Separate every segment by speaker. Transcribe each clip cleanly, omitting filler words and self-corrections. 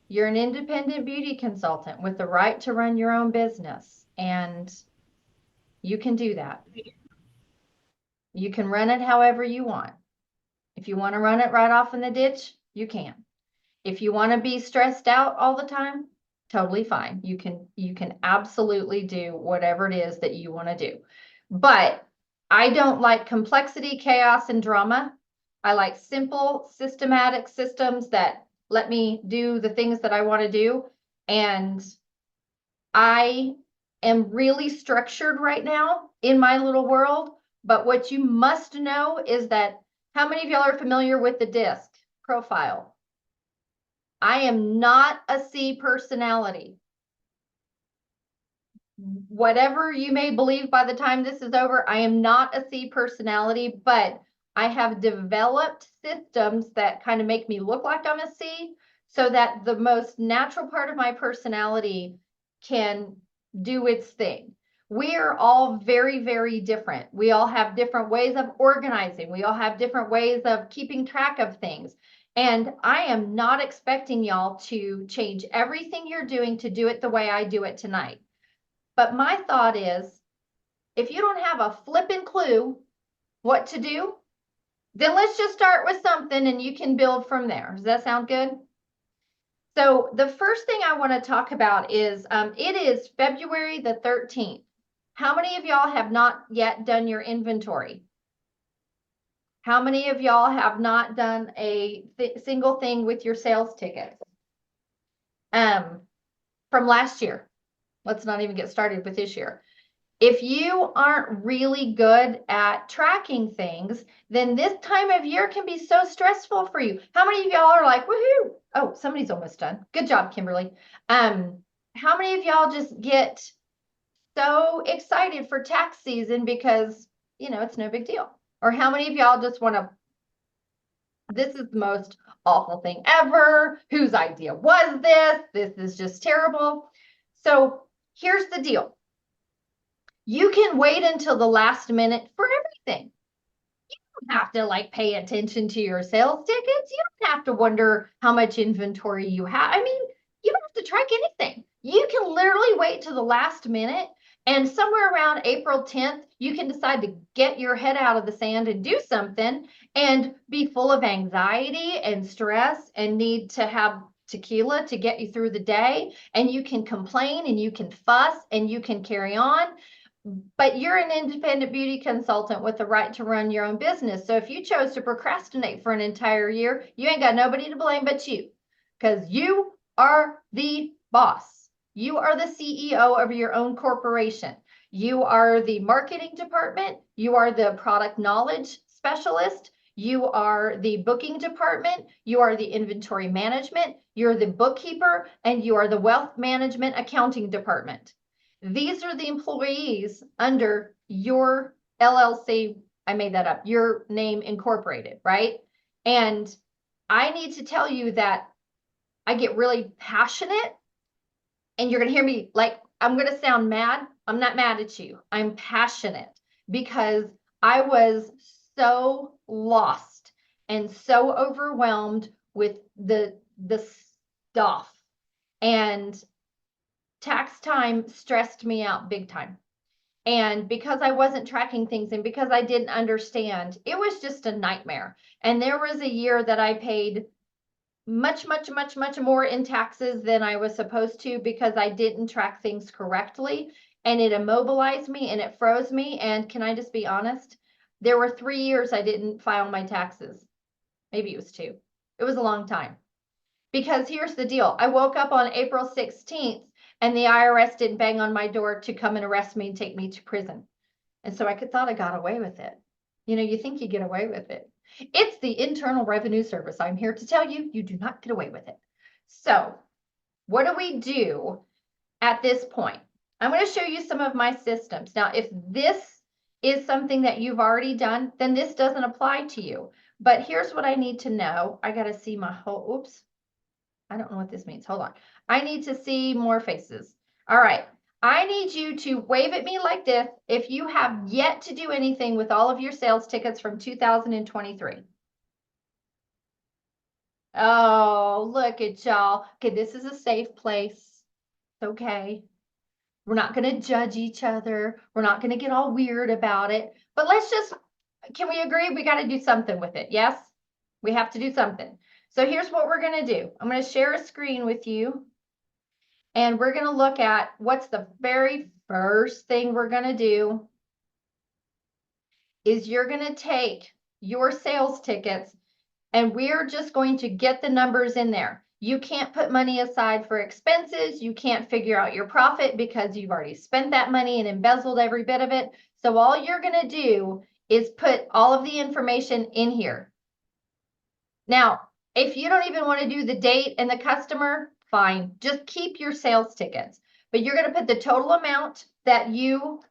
Speaker 1: You're an independent beauty consultant with the right to run your own business, and you can do that. You can run it however you want. If you want to run it right off in the ditch, you can. If you want to be stressed out all the time, totally fine. You can absolutely do whatever it is that you want to do. But I don't like complexity, chaos, and drama. I like simple, systematic systems that let me do the things that I want to do. And I am really structured right now in my little world. But what you must know is that how many of y'all are familiar with the DISC profile? I am not a C personality. Whatever you may believe by the time this is over, I am not a C personality, but I have developed systems that kind of make me look like I'm a C so that the most natural part of my personality can do its thing. We are all very, very different. We all have different ways of organizing. We all have different ways of keeping track of things. And I am not expecting y'all to change everything you're doing to do it the way I do it tonight. But my thought is, if you don't have a flipping clue what to do, then let's just start with something and you can build from there. Does that sound good? So the first thing I want to talk about is, it is February the 13th. How many of y'all have not yet done your inventory? How many of y'all have not done a single thing with your sales tickets? From last year. Let's not even get started with this year. If you aren't really good at tracking things, then this time of year can be so stressful for you. How many of y'all are like, woohoo? Oh, somebody's almost done. Good job, Kimberly. How many of y'all just get so excited for tax season because, it's no big deal? Or how many of y'all just want to, this is the most awful thing ever. Whose idea was this? This is just terrible. So here's the deal. You can wait until the last minute for everything. You don't have to pay attention to your sales tickets. You don't have to wonder how much inventory you have. I mean, you don't have to track anything. You can literally wait till the last minute, and somewhere around April 10th, you can decide to get your head out of the sand and do something and be full of anxiety and stress and need to have tequila to get you through the day. And you can complain and you can fuss and you can carry on. But you're an independent beauty consultant with the right to run your own business. So if you chose to procrastinate for an entire year, you ain't got nobody to blame but you, because you are the boss. You are the CEO of your own corporation. You are the marketing department. You are the product knowledge specialist. You are the booking department. You are the inventory management. You're the bookkeeper, and you are the wealth management accounting department. These are the employees under your LLC. I made that up, your name incorporated, right? And I need to tell you that I get really passionate, and you're going to hear me I'm going to sound mad. I'm not mad at you. I'm passionate because I was so lost and so overwhelmed with the stuff, and tax time stressed me out big time. And because I wasn't tracking things and because I didn't understand, it was just a nightmare. And there was a year that I paid much, much, much, much more in taxes than I was supposed to because I didn't track things correctly. And it immobilized me and it froze me. And can I just be honest? There were 3 years I didn't file my taxes. Maybe it was 2. It was a long time. Because here's the deal. I woke up on April 16th and the IRS didn't bang on my door to come and arrest me and take me to prison. And so I thought I got away with it. You think you get away with it. It's the Internal Revenue Service. I'm here to tell you, you do not get away with it. So what do we do at this point? I'm going to show you some of my systems. Now, if this is something that you've already done, then this doesn't apply to you. But here's what I need to know. I got to see my whole, oops. I don't know what this means. Hold on. I need to see more faces. All right. I need you to wave at me like this if you have yet to do anything with all of your sales tickets from 2023. Oh, look at y'all. Okay, this is a safe place. It's okay. We're not going to judge each other. We're not going to get all weird about it. But let's just, can we agree we got to do something with it? Yes? We have to do something. So here's what we're going to do. I'm going to share a screen with you. And we're going to look at what's the very first thing we're going to do is you're going to take your sales tickets and we're just going to get the numbers in there. You can't put money aside for expenses. You can't figure out your profit because you've already spent that money and embezzled every bit of it. So all you're going to do is put all of the information in here. Now, if you don't even want to do the date and the customer, fine. Just keep your sales tickets. But you're going to put the total amount that you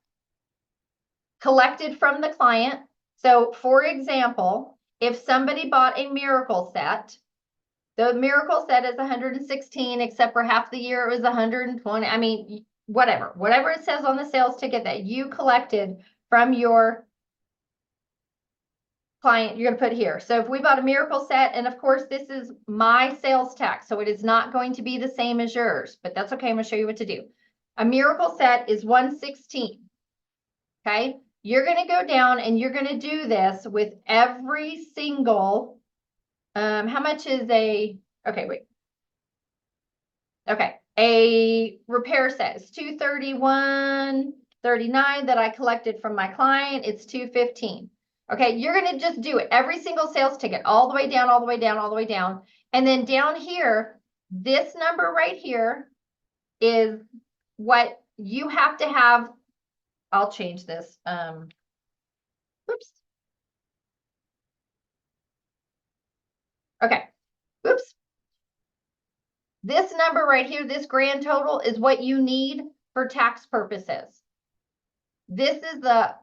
Speaker 1: collected from the client. So for example, if somebody bought a miracle set, the miracle set is 116, except for half the year it was 120. I mean, whatever it says on the sales ticket that you collected from your client, you're going to put here. So if we bought a miracle set, and of course, this is my sales tax, so it is not going to be the same as yours, but that's okay. I'm going to show you what to do. A miracle set is 116. Okay. You're going to go down and you're going to do this with every single, how much is okay, wait. Okay. A repair set is $231.39 that I collected from my client. It's $215. Okay. You're going to just do it. Every single sales ticket, all the way down, all the way down, all the way down. And then down here, this number right here is what you have to have. I'll change this. Oops. Okay. Oops. This number right here, this grand total is what you need for tax purposes. This is the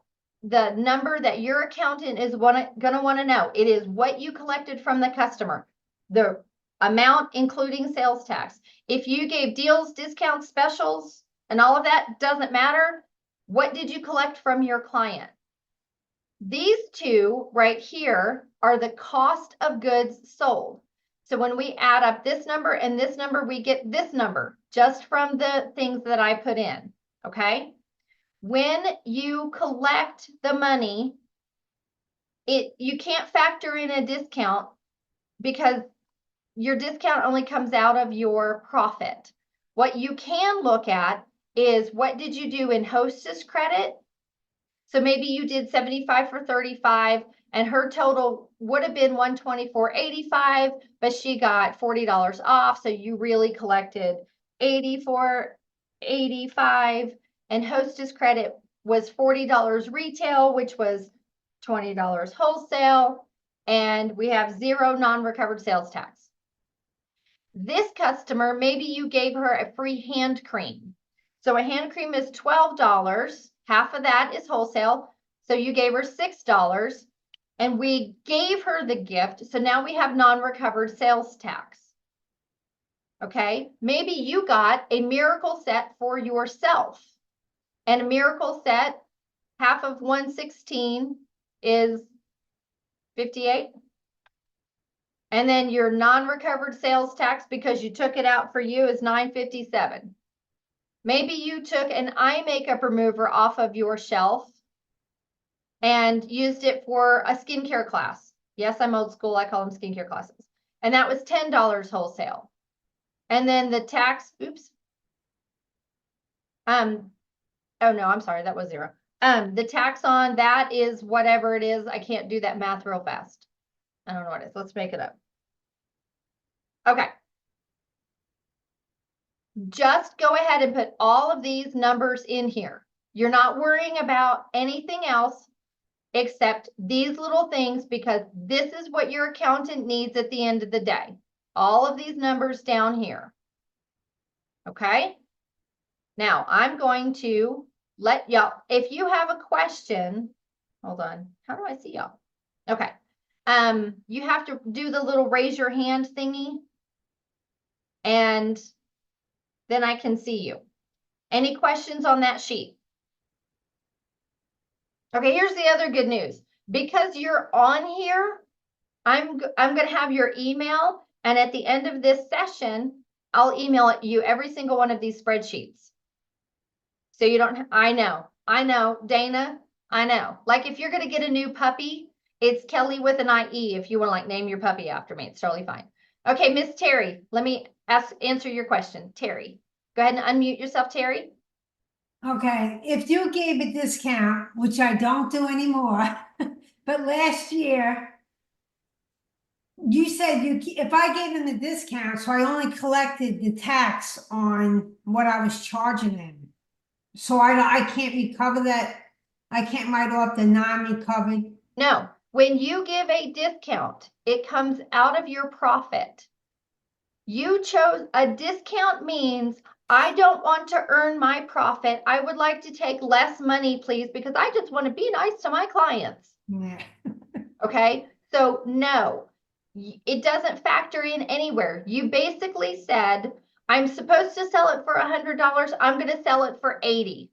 Speaker 1: number that your accountant is going to want to know. It is what you collected from the customer, the amount including sales tax. If you gave deals, discounts, specials, and all of that, doesn't matter. What did you collect from your client? These two right here are the cost of goods sold. So when we add up this number and this number, we get this number just from the things that I put in, okay? When you collect the money, you can't factor in a discount because your discount only comes out of your profit. What you can look at is what did you do in hostess credit? So maybe you did 75 for 35 and her total would have been 124.85, but she got $40 off. So you really collected 84.85 and hostess credit was $40 retail, which was $20 wholesale. And we have 0 non-recovered sales tax. This customer, maybe you gave her a free hand cream. So a hand cream is $12. Half of that is wholesale. So you gave her $6 and we gave her the gift. So now we have non-recovered sales tax. Okay. Maybe you got a miracle set for yourself and a miracle set, half of 116 is 58. And then your non-recovered sales tax because you took it out for you is $9.57. Maybe you took an eye makeup remover off of your shelf and used it for a skincare class. Yes, I'm old school. I call them skincare classes. And that was $10 wholesale. And then the tax, oops. Oh no, I'm sorry. That was 0. The tax on that is whatever it is. I can't do that math real fast. I don't know what it is. Let's make it up. Okay. Just go ahead and put all of these numbers in here. You're not worrying about anything else except these little things because this is what your accountant needs at the end of the day. All of these numbers down here. Okay. Now I'm going to let y'all, if you have a question, hold on. How do I see y'all? Okay. You have to do the little raise your hand thingy and then I can see you. Any questions on that sheet? Okay, here's the other good news. Because you're on here, I'm going to have your email And at the end of this session, I'll email you every single one of these spreadsheets. So you don't, I know, Dana, I know. Like if you're going to get a new puppy, it's Kelly with an IE. If you want to like name your puppy after me, it's totally fine. Okay, Miss Terry, let me answer your question. Terry, go ahead and unmute yourself, Terry.
Speaker 2: Okay, if you gave a discount, which I don't do anymore, but last year you said if I gave them the discount, so I only collected the tax on what I was charging them. So I can't recover that. I can't write off the non-recovered.
Speaker 1: No, when you give a discount, it comes out of your profit. You chose a discount means I don't want to earn my profit. I would like to take less money, please, because I just want to be nice to my clients.
Speaker 2: Yeah.
Speaker 1: Okay, so no, it doesn't factor in anywhere. You basically said, I'm supposed to sell it for $100. I'm going to sell it for 80.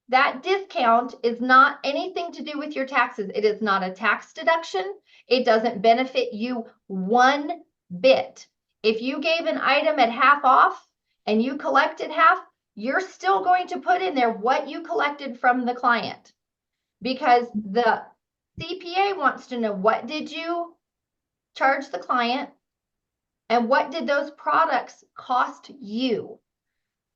Speaker 1: That discount is not anything to do with your taxes. It is not a tax deduction. It doesn't benefit you one bit. If you gave an item at half off and you collected half, you're still going to put in there what you collected from the client, because the CPA wants to know, what did you charge the client and what did those products cost you?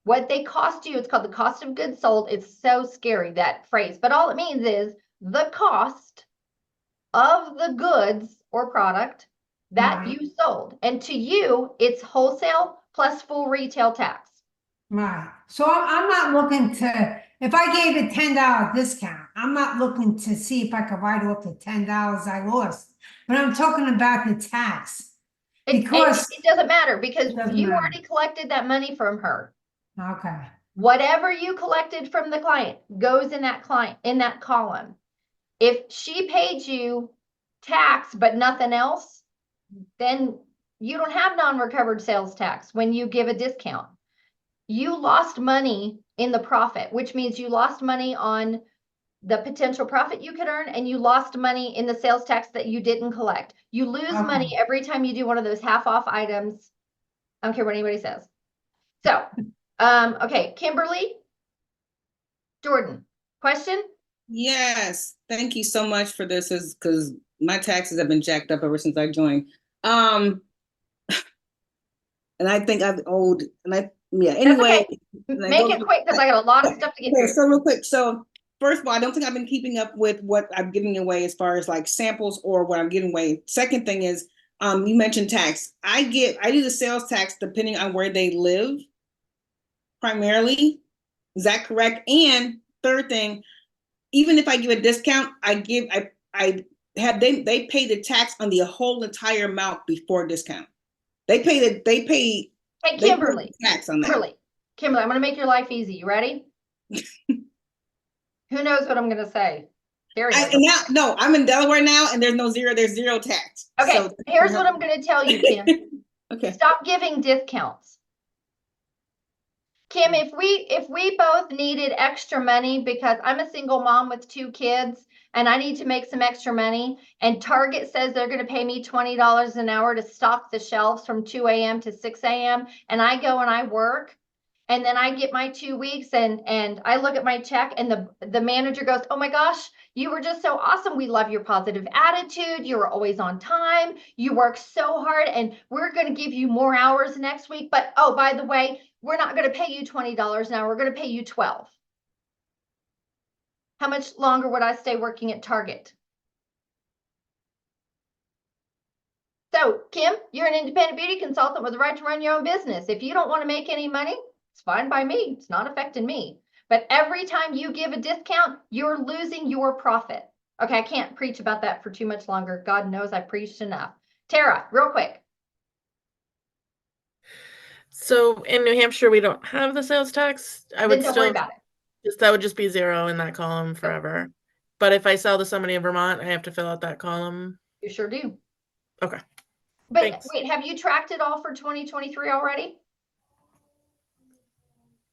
Speaker 1: What they cost you, it's called the cost of goods sold. It's so scary, that phrase, but all it means is the cost of the goods or product that
Speaker 2: Right.
Speaker 1: you sold. And to you, it's wholesale plus full retail tax.
Speaker 2: Right. So I'm not looking to, if I gave a $10 discount, I'm not looking to see if I could write off the $10 I lost, but I'm talking about the tax. Because
Speaker 1: It doesn't matter, because
Speaker 2: it doesn't
Speaker 1: you
Speaker 2: matter.
Speaker 1: already collected that money from her.
Speaker 2: Okay.
Speaker 1: Whatever you collected from the client goes in that column. If she paid you tax but nothing else, then you don't have non-recovered sales tax when you give a discount. You lost money in the profit, which means you lost money on the potential profit you could earn, and you lost money in the sales tax that you didn't collect. You lose money every time you do one of those half off items. I don't care what anybody says. So, okay, Kimberly, Jordan, question?
Speaker 3: Yes, thank you so much for this, because my taxes have been jacked up ever since I joined. And I think I've owed, anyway.
Speaker 1: Okay. Make it quick because I got a lot of stuff to get through.
Speaker 3: So real quick, so first of all, I don't think I've been keeping up with what I'm giving away as far as like samples or what I'm giving away. Second thing is, you mentioned tax. I do the sales tax depending on where they live, primarily. Is that correct? And third thing, even if I give a discount, they pay the tax on the whole entire amount before discount. They pay
Speaker 1: Hey, Kimberly,
Speaker 3: tax on that.
Speaker 1: Kimberly, I'm going to make your life easy. You ready? Who knows what I'm going to say?
Speaker 3: No, I'm in Delaware now, and there's zero tax.
Speaker 1: Okay, so here's what I'm going to tell you, Kim.
Speaker 3: Okay.
Speaker 1: Stop giving discounts. Kim, if we both needed extra money, because I'm a single mom with 2 kids and I need to make some extra money, and Target says they're going to pay me $20 an hour to stock the shelves from 2 a.m. to 6 a.m. and I go and I work, and then I get my 2 weeks and I look at my check and the manager goes, oh my gosh, you were just so awesome. We love your positive attitude. You were always on time. You work so hard and we're going to give you more hours next week. But oh, by the way, we're not going to pay you $20 an hour. We're going to pay you $12. How much longer would I stay working at Target? So, Kim, you're an independent beauty consultant with the right to run your own business. If you don't want to make any money, it's fine by me. It's not affecting me. But every time you give a discount, you're losing your profit. Okay, I can't preach about that for too much longer. God knows I preached enough. Tara, real quick.
Speaker 4: So in New Hampshire, we don't have the sales tax. I would
Speaker 1: Then don't
Speaker 4: still
Speaker 1: worry about it.
Speaker 4: that would just be 0 in that column forever. But if I sell to somebody in Vermont, I have to fill out that column.
Speaker 1: You sure do.
Speaker 4: Okay.
Speaker 1: But
Speaker 4: Thanks.
Speaker 1: wait, have you tracked it all for 2023 already?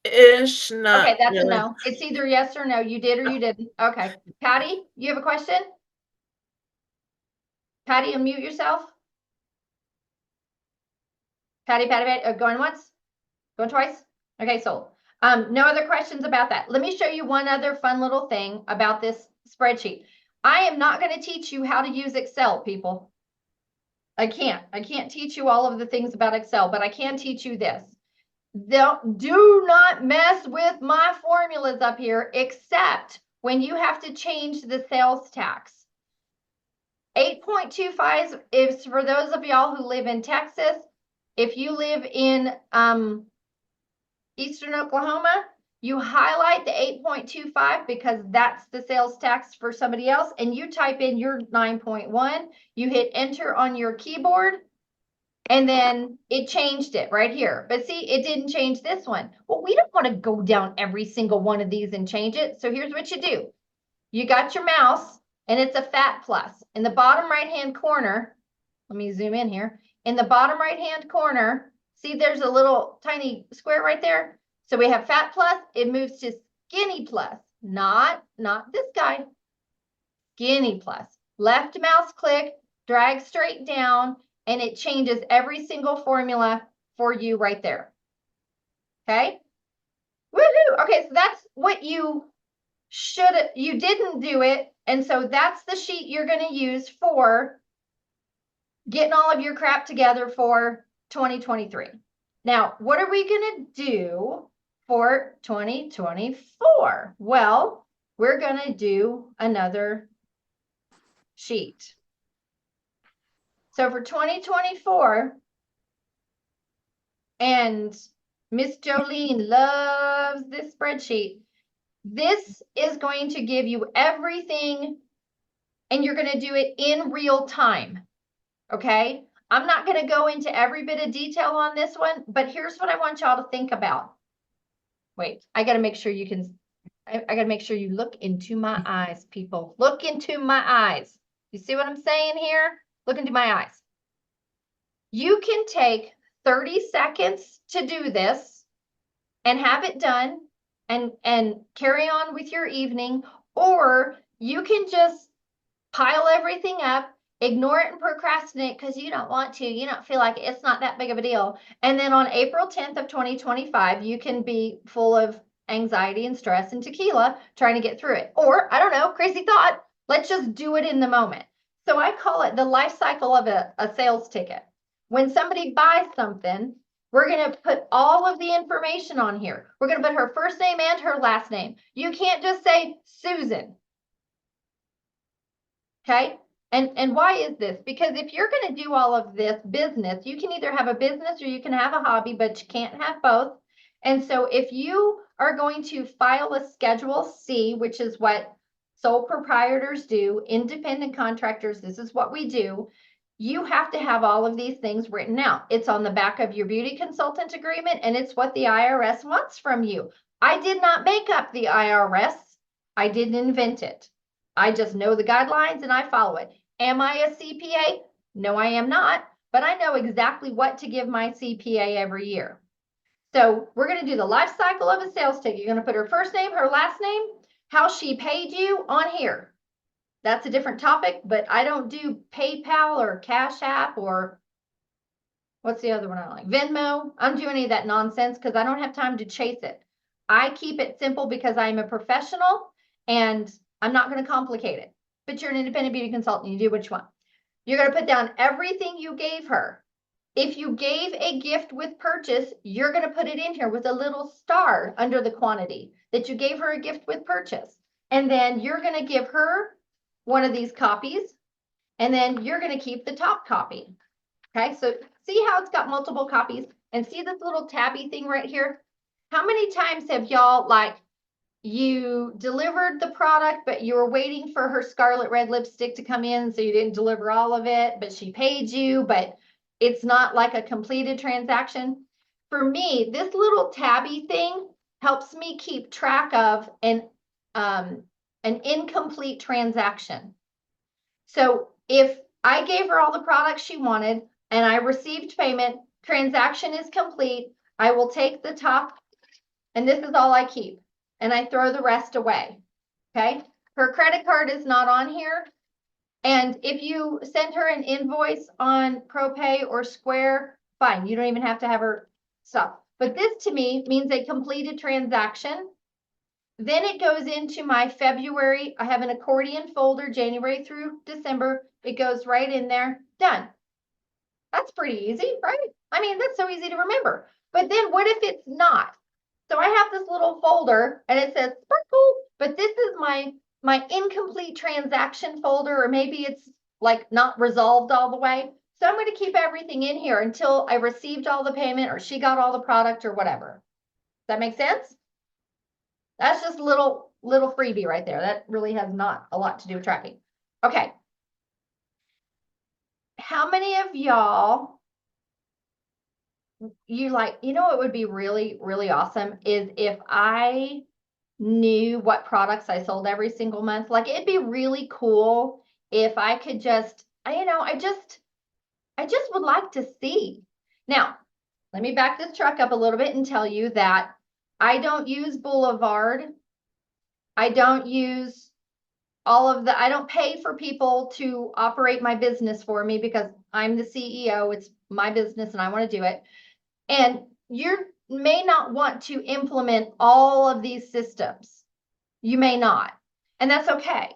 Speaker 4: Ish, not
Speaker 1: Okay, that's
Speaker 4: really.
Speaker 1: a no. It's either yes or no. You did or you didn't. Okay. Patty, you have a question? Patty, unmute yourself. Patty, going once? Going twice? Okay, sold. No other questions about that. Let me show you one other fun little thing about this spreadsheet. I am not going to teach you how to use Excel, people. I can't teach you all of the things about Excel, but I can teach you this. Do not mess with my formulas up here, except when you have to change the sales tax. 8.25 is for those of y'all who live in Texas. If you live in Eastern Oklahoma, you highlight the 8.25 because that's the sales tax for somebody else, and you type in your 9.1, you hit enter on your keyboard, and then it changed it right here. But see, it didn't change this one. Well, we don't want to go down every single one of these and change it. So here's what you do. You got your mouse, and it's a fat plus. In the bottom right-hand corner, let me zoom in here. In the bottom right-hand corner, see there's a little tiny square right there? So we have fat plus, it moves to skinny plus, not this guy. Skinny plus. Left mouse click, drag straight down, and it changes every single formula for you right there. Okay? Woohoo! Okay, so that's what you didn't do it, and so that's the sheet you're going to use for getting all of your crap together for 2023. Now, what are we going to do for 2024? Well, we're going to do another sheet. So for 2024, and Miss Jolene loves this spreadsheet. This is going to give you everything, and you're going to do it in real time. Okay? I'm not going to go into every bit of detail on this one, but here's what I want y'all to think about. Wait, I got to make sure you can, I got to make sure you look into my eyes, people. Look into my eyes. You see what I'm saying here? Look into my eyes. You can take 30 seconds to do this and have it done and carry on with your evening, or you can just pile everything up, ignore it and procrastinate because you don't want to, you don't feel like it. It's not that big of a deal. And then on April 10th of 2025, you can be full of anxiety and stress and tequila trying to get through it. Or, I don't know, crazy thought, let's just do it in the moment. So I call it the life cycle of a sales ticket. When somebody buys something, we're going to put all of the information on here. We're going to put her first name and her last name. You can't just say Susan. Okay? And why is this? Because if you're going to do all of this business, you can either have a business or you can have a hobby, but you can't have both. And so if you are going to file a Schedule C, which is what sole proprietors do, independent contractors, this is what we do. You have to have all of these things written out. It's on the back of your beauty consultant agreement, and it's what the IRS wants from you. I did not make up the IRS. I didn't invent it. I just know the guidelines and I follow it. Am I a CPA? No, I am not, but I know exactly what to give my CPA every year. So we're going to do the life cycle of a sales ticket. You're going to put her first name, her last name, how she paid you on here. That's a different topic, but I don't do PayPal or Cash App or what's the other one I like? Venmo. I don't do any of that nonsense because I don't have time to chase it. I keep it simple because I'm a professional and I'm not going to complicate it. But you're an independent beauty consultant. You do what you want. You're going to put down everything you gave her. If you gave a gift with purchase, you're going to put it in here with a little star under the quantity that you gave her a gift with purchase. And then you're going to give her one of these copies, and then you're going to keep the top copy. Okay, so see how it's got multiple copies, and see this little tabby thing right here? How many times have y'all, like, you delivered the product, but you were waiting for her scarlet red lipstick to come in, so you didn't deliver all of it, but she paid you, but it's not like a completed transaction? For me, this little tabby thing helps me keep track of an incomplete transaction. So if I gave her all the products she wanted and I received payment, transaction is complete, I will take the top, and this is all I keep, and I throw the rest away. Okay? Her credit card is not on here. And if you send her an invoice on ProPay or Square, fine. You don't even have to have her stop. But this to me means a completed transaction. Then it goes into my February. I have an accordion folder, January through December. It goes right in there, done. That's pretty easy, right? I mean, that's so easy to remember. But then what if it's not? So I have this little folder and it says sparkle, but this is my incomplete transaction folder, or maybe it's like not resolved all the way. So I'm going to keep everything in here until I received all the payment or she got all the product or whatever. Does that make sense? That's just a little freebie right there. That really has not a lot to do with tracking. Okay. How many of y'all, you like, you know, what would be really, really awesome is if I knew what products I sold every single month. Like, it'd be really cool if I could just, you know, I just would like to see. Now, let me back this truck up a little bit and tell you that I don't use Boulevard. I don't use I don't pay for people to operate my business for me because I'm the CEO. It's my business and I want to do it. And you may not want to implement all of these systems. You may not, and that's okay.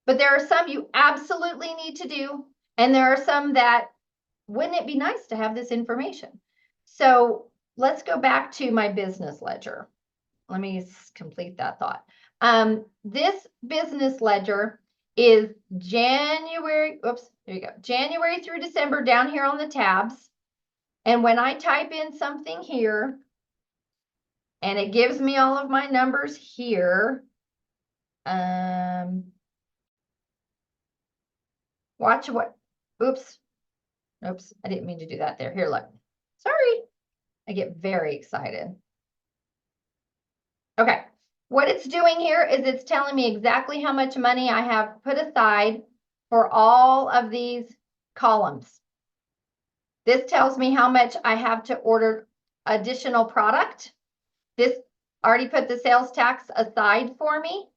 Speaker 1: But there are some you absolutely need to do. And there are some that wouldn't it be nice to have this information? So let's go back to my business ledger. Let me complete that thought. This business ledger is January, oops, there you go. January through December down here on the tabs. And when I type in something here, and it gives me all of my numbers here, watch what, oops, I didn't mean to do that there. Here, look, sorry. I get very excited. Okay, what it's doing here is it's telling me exactly how much money I have put aside for all of these columns. This tells me how much I have to order additional product. This already put the sales tax aside for me.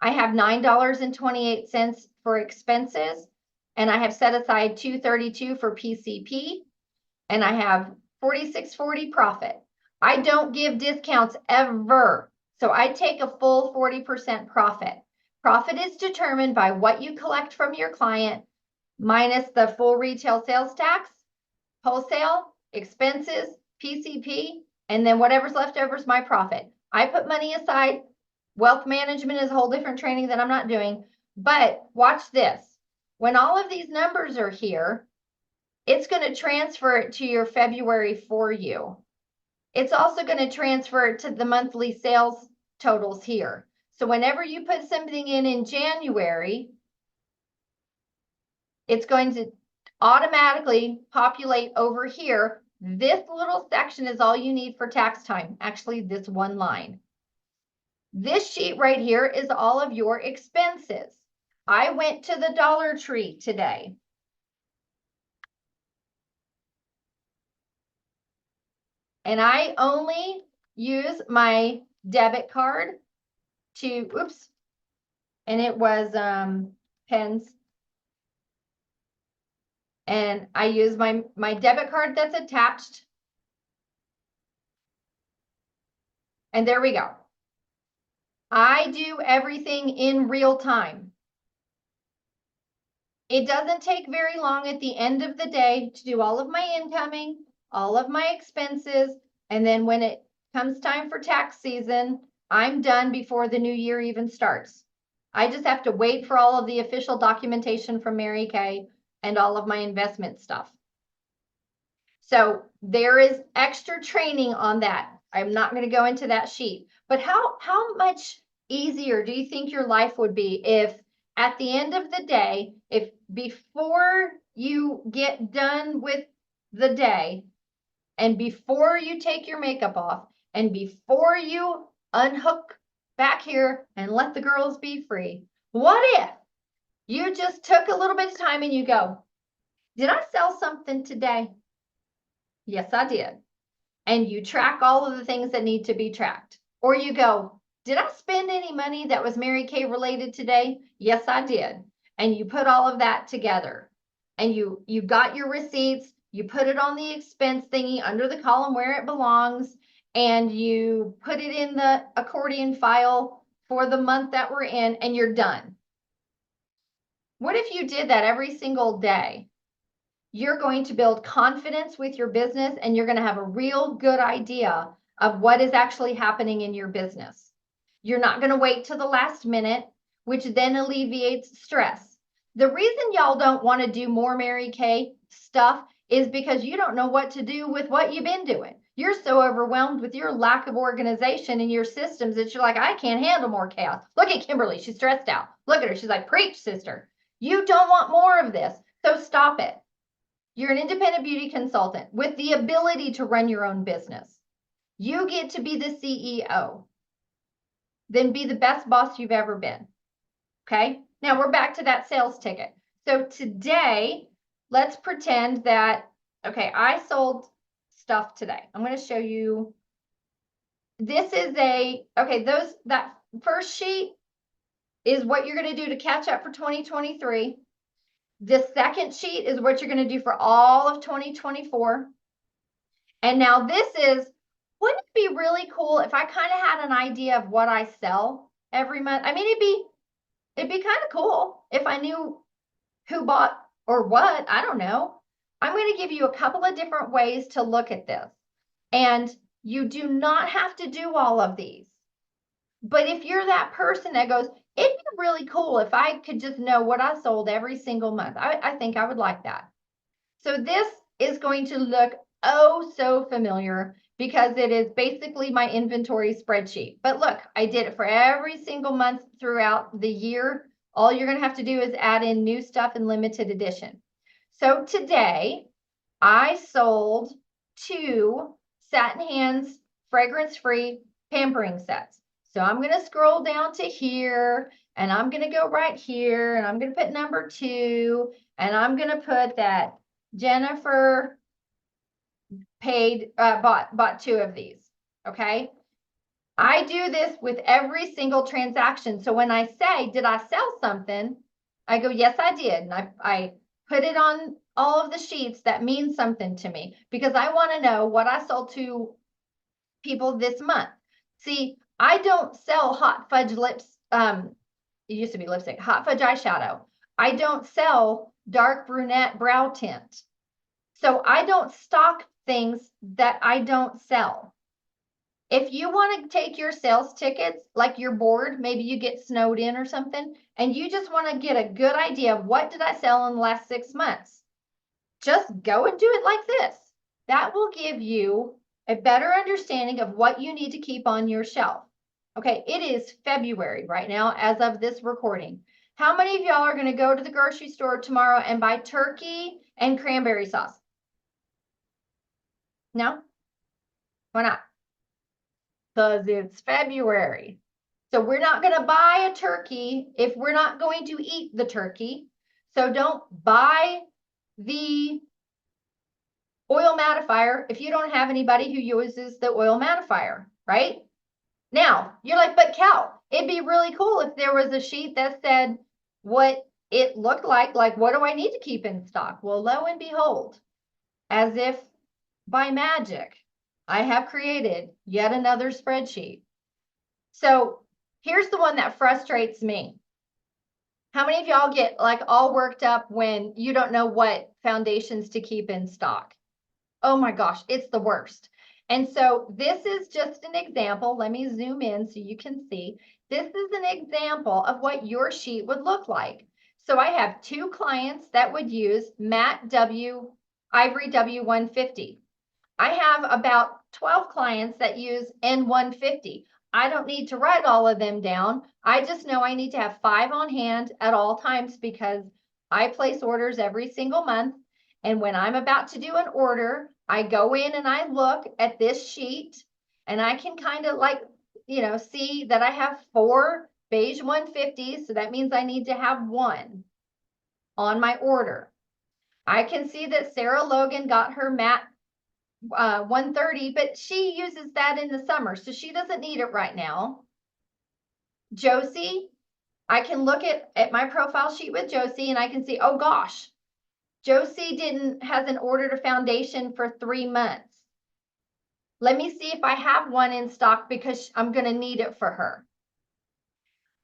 Speaker 1: I have $9.28 for expenses, and I have set aside $2.32 for PCP, and I have $46.40 profit. I don't give discounts ever. So I take a full 40% profit. Profit is determined by what you collect from your client minus the full retail sales tax, wholesale, expenses, PCP, and then whatever's left over is my profit. I put money aside. Wealth management is a whole different training that I'm not doing. But watch this. When all of these numbers are here, it's going to transfer it to your February for you. It's also going to transfer it to the monthly sales totals here. So whenever you put something in January, it's going to automatically populate over here. This little section is all you need for tax time. Actually, this one line. This sheet right here is all of your expenses. I went to the Dollar Tree today. And I only use my debit card to, oops, and it was pens. And I use my debit card that's attached. And there we go. I do everything in real time. It doesn't take very long at the end of the day to do all of my incoming, all of my expenses, and then when it comes time for tax season, I'm done before the new year even starts. I just have to wait for all of the official documentation from Mary Kay and all of my investment stuff. So there is extra training on that. I'm not going to go into that sheet, but how much easier do you think your life would be if at the end of the day, if before you get done with the day and before you take your makeup off and before you unhook back here and let the girls be free, what if you just took a little bit of time and you go, did I sell something today? Yes, I did. And you track all of the things that need to be tracked. Or you go, did I spend any money that was Mary Kay related today? Yes, I did. And you put all of that together. And you got your receipts. you put it on the expense thingy under the column where it belongs, and you put it in the accordion file for the month that we're in, and you're done. What if you did that every single day? You're going to build confidence with your business, and you're going to have a real good idea of what is actually happening in your business. You're not going to wait till the last minute, which then alleviates stress. The reason y'all don't want to do more Mary Kay stuff is because you don't know what to do with what you've been doing. You're so overwhelmed with your lack of organization in your systems that you're like, I can't handle more chaos. Look at Kimberly. She's stressed out. Look at her. She's like, preach, sister. You don't want more of this. So stop it. You're an independent beauty consultant with the ability to run your own business. You get to be the CEO. Then be the best boss you've ever been. Okay. Now we're back to that sales ticket. So today, let's pretend that, okay, I sold stuff today. I'm going to show you. This is that first sheet is what you're going to do to catch up for 2023. The second sheet is what you're going to do for all of 2024. And now this is, wouldn't it be really cool if I kind of had an idea of what I sell every month? I mean, it'd be kind of cool if I knew who bought or what. I don't know. I'm going to give you a couple of different ways to look at this. And you do not have to do all of these. But if you're that person that goes, it'd be really cool if I could just know what I sold every single month. I think I would like that. So this is going to look oh so familiar because it is basically my inventory spreadsheet. But look, I did it for every single month throughout the year. All you're going to have to do is add in new stuff in limited edition. So today I sold 2 Satin Hands fragrance-free pampering sets. So I'm going to scroll down to here, and I'm going to go right here, and I'm going to put number 2, and I'm going to put that Jennifer paid, bought 2 of these. Okay. I do this with every single transaction. So when I say, did I sell something? I go, yes, I did. And I put it on all of the sheets that mean something to me because I want to know what I sold to people this month. See, I don't sell hot fudge lips. It used to be lipstick, hot fudge eyeshadow. I don't sell dark brunette brow tint. So I don't stock things that I don't sell. If you want to take your sales tickets, like you're bored, maybe you get snowed in or something, and you just want to get a good idea of what did I sell in the last 6 months, just go and do it like this. That will give you a better understanding of what you need to keep on your shelf. Okay, it is February right now as of this recording. How many of y'all are going to go to the grocery store tomorrow and buy turkey and cranberry sauce? No? Why not? Because it's February. So we're not going to buy a turkey if we're not going to eat the turkey. So don't buy the oil mattifier if you don't have anybody who uses the oil mattifier, right? Now, you're like, but Cal, it'd be really cool if there was a sheet that said what it looked like what do I need to keep in stock? Well, lo and behold, as if by magic, I have created yet another spreadsheet. So here's the one that frustrates me. How many of y'all get like all worked up when you don't know what foundations to keep in stock? Oh my gosh, it's the worst. And so this is just an example. Let me zoom in so you can see. This is an example of what your sheet would look like. So I have 2 clients that would use Matte W, Ivory W150. I have about 12 clients that use N150. I don't need to write all of them down. I just know I need to have 5 on hand at all times because I place orders every single month. And when I'm about to do an order, I go in and I look at this sheet and I can kind of like, see that I have 4 beige 150s. So that means I need to have 1 on my order. I can see that Sarah Logan got her matte 130, but she uses that in the summer, so she doesn't need it right now. Josie, I can look at my profile sheet with Josie and I can see, oh gosh, Josie hasn't ordered a foundation for 3 months. Let me see if I have one in stock because I'm going to need it for her.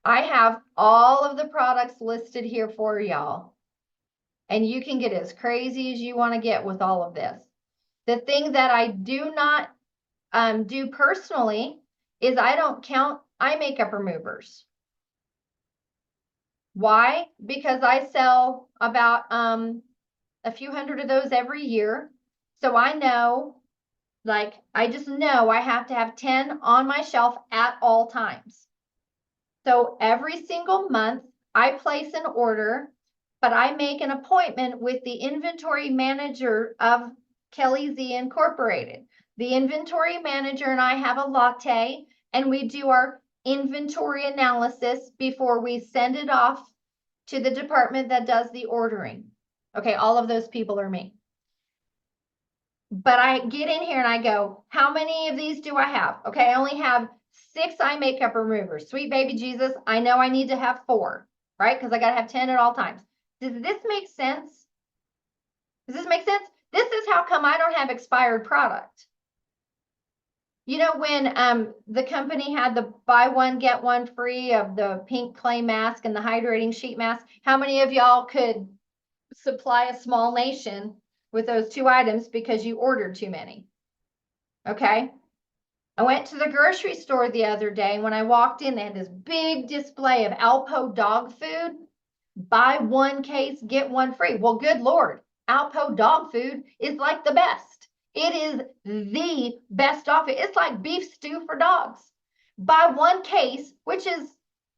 Speaker 1: I have all of the products listed here for y'all. And you can get as crazy as you want to get with all of this. The thing that I do not do personally is I don't count eye makeup removers. Why? Because I sell about a few hundred of those every year. So I know, like, I just know I have to have 10 on my shelf at all times. So every single month I place an order, but I make an appointment with the inventory manager of Kelly Z Incorporated. The inventory manager and I have a latte, and we do our inventory analysis before we send it off to the department that does the ordering. Okay, all of those people are me. But I get in here and I go, how many of these do I have? Okay, I only have 6 eye makeup removers. Sweet baby Jesus, I know I need to have 4, right? Because I got to have 10 at all times. Does this make sense? Does this make sense? This is how come I don't have expired product. You know, when the company had the buy one, get one free of the pink clay mask and the hydrating sheet mask, how many of y'all could supply a small nation with those 2 items because you ordered too many? Okay. I went to the grocery store the other day, and when I walked in, they had this big display of Alpo dog food. Buy 1 case, get 1 free. Well, good Lord, Alpo dog food is like the best. It is the best offer. It's like beef stew for dogs. Buy 1 case, which is,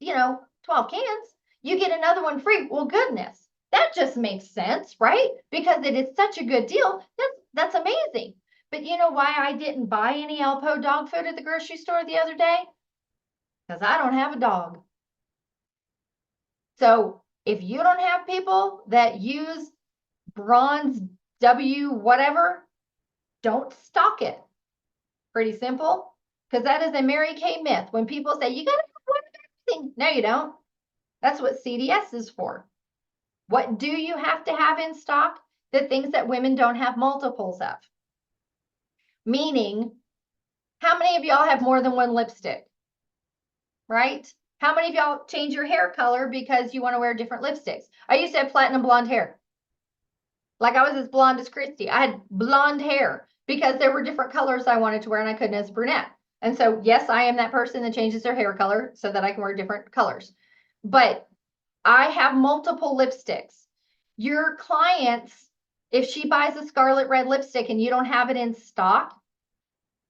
Speaker 1: 12 cans, you get another one free. Well, goodness, that just makes sense, right? Because it is such a good deal. That's amazing. But you know why I didn't buy any Alpo dog food at the grocery store the other day? Because I don't have a dog. So if you don't have people that use Bronze W whatever, don't stock it. Pretty simple. Because that is a Mary Kay myth. When people say, you got to have one of everything. No, you don't. That's what CDS is for. What do you have to have in stock? The things that women don't have multiples of. Meaning, how many of y'all have more than 1 lipstick? Right? How many of y'all change your hair color because you want to wear different lipsticks? I used to have platinum blonde hair. Like I was as blonde as Christy. I had blonde hair because there were different colors I wanted to wear and I couldn't as a brunette. And so, yes, I am that person that changes their hair color so that I can wear different colors. But I have multiple lipsticks. Your clients, if she buys a scarlet red lipstick and you don't have it in stock,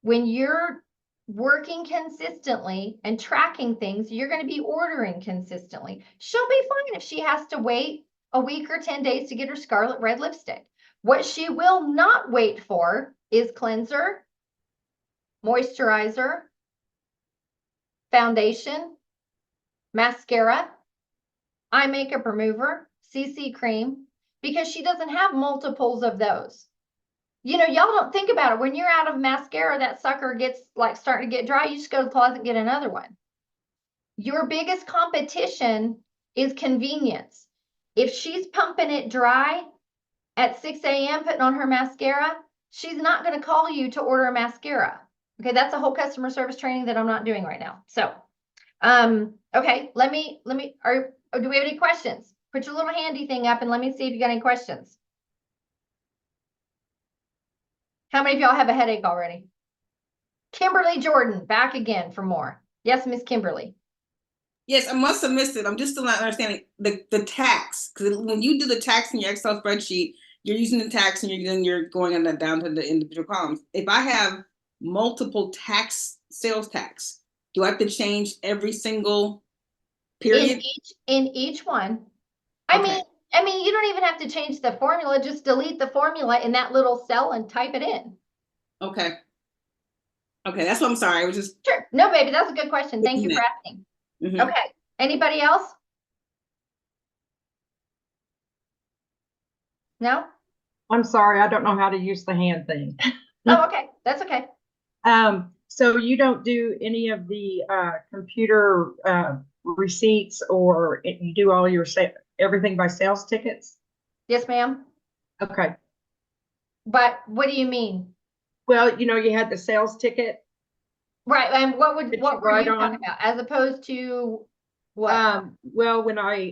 Speaker 1: when you're working consistently and tracking things, you're going to be ordering consistently. She'll be fine if she has to wait a week or 10 days to get her scarlet red lipstick. What she will not wait for is cleanser, moisturizer, foundation, mascara, eye makeup remover, CC cream, because she doesn't have multiples of those. Y'all don't think about it. When you're out of mascara, that sucker gets like starting to get dry. You just go to the closet and get another one. Your biggest competition is convenience. If she's pumping it dry at 6 a.m. putting on her mascara, she's not going to call you to order a mascara. Okay, that's a whole customer service training that I'm not doing right now. So, okay, do we have any questions? Put your little handy thing up and let me see if you got any questions. How many of y'all have a headache already? Kimberly Jordan, back again for more. Yes, Miss Kimberly.
Speaker 3: Yes, I must have missed it. I'm just still not understanding the tax. Because when you do the tax in your Excel spreadsheet, you're using the tax and you're going on down to the individual columns. If I have multiple sales tax, do I have to change every single period?
Speaker 1: In each one.
Speaker 3: Okay.
Speaker 1: I mean, you don't even have to change the formula. Just delete the formula in that little cell and type it in.
Speaker 3: Okay. Okay, that's what I'm sorry. I was just
Speaker 1: Sure. No, baby, that's a good question. Thank you for asking.
Speaker 3: Mhm.
Speaker 1: Okay. Anybody else? No?
Speaker 5: I'm sorry, I don't know how to use the hand thing.
Speaker 1: Oh, okay. That's okay.
Speaker 5: So you don't do any of the computer receipts, or you do all your everything by sales tickets?
Speaker 1: Yes, ma'am.
Speaker 5: Okay.
Speaker 1: But what do you mean?
Speaker 5: Well, you had the sales ticket.
Speaker 1: Right, and what
Speaker 5: Did you
Speaker 1: were
Speaker 5: write
Speaker 1: you
Speaker 5: on?
Speaker 1: talking about, as opposed to what?
Speaker 5: Well, when I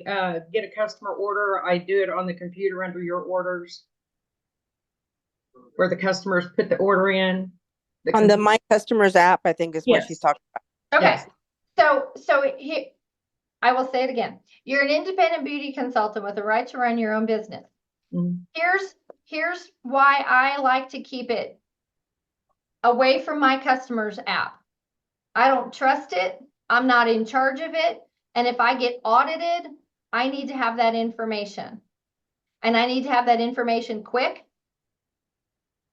Speaker 5: get a customer order, I do it on the computer under your orders. Where the customers put the order in.
Speaker 6: On the My Customers app, I think is what she's
Speaker 5: Yes.
Speaker 6: talking about.
Speaker 1: Okay,
Speaker 5: yes.
Speaker 1: so here, I will say it again. You're an independent beauty consultant with the right to run your own business.
Speaker 5: Mhm.
Speaker 1: Here's why I like to keep it away from My Customers app. I don't trust it. I'm not in charge of it. And if I get audited, I need to have that information. And I need to have that information quick